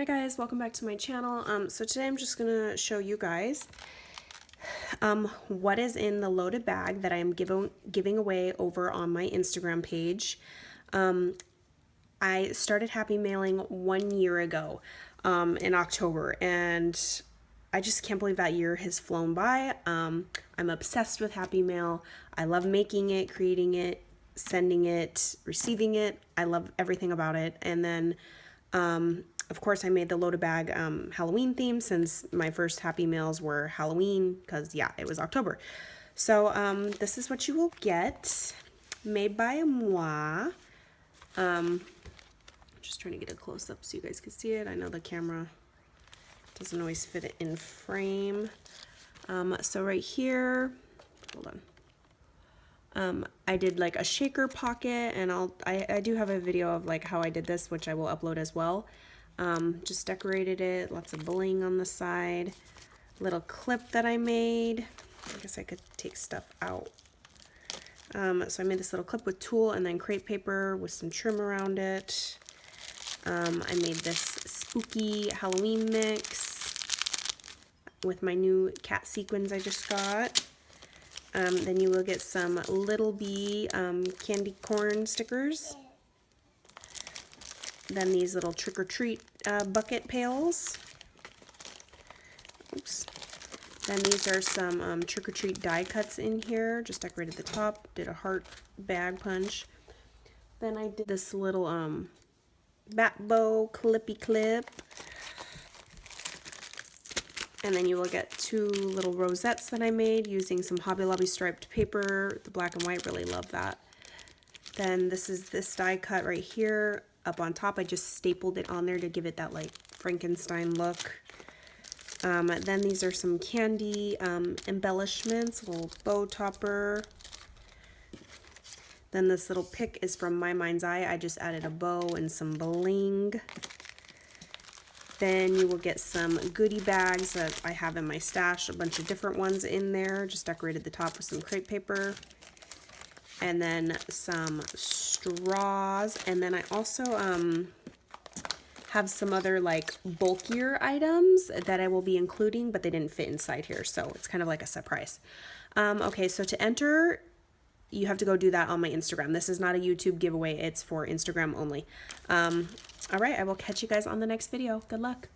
Hi guys, welcome back to my channel. So today I'm just gonna show you guys what is in the loaded bag that I am giving away over on my Instagram page. I started Happy Mailing 1 year ago in October, and I just can't believe that year has flown by. I'm obsessed with Happy Mail. I love making it, creating it, sending it, receiving it. I love everything about it. And then of course, I made the loaded bag Halloween theme since my first Happy Mails were Halloween because, yeah, it was October. So this is what you will get, made by moi. Just trying to get a close-up so you guys can see it. I know the camera doesn't always fit it in frame. So right here, hold on. I did like a shaker pocket, and I do have a video of like how I did this, which I will upload as well. Just decorated it, lots of bling on the side, little clip that I made. I guess I could take stuff out. So I made this little clip with tulle and then crepe paper with some trim around it. I made this spooky Halloween mix with my new cat sequins I just got. Then you will get some Little Bee candy corn stickers. Then these little trick-or-treat bucket pails. Oops. Then these are some trick-or-treat die cuts in here. Just decorated the top, did a heart bag punch. Then I did this little bat bow clippy clip. And then you will get two little rosettes that I made using some Hobby Lobby striped paper. The black and white, really love that. Then this is this die cut right here. Up on top, I just stapled it on there to give it that like Frankenstein look. Then these are some candy embellishments, a little bow topper. Then this little pick is from My Mind's Eye. I just added a bow and some bling. Then you will get some goodie bags that I have in my stash, a bunch of different ones in there. Just decorated the top with some crepe paper. And then some straws, and then I also have some other like bulkier items that I will be including, but they didn't fit inside here, so it's kind of like a surprise. Okay, so to enter, you have to go do that on my Instagram. This is not a YouTube giveaway, it's for Instagram only. All right, I will catch you guys on the next video. Good luck.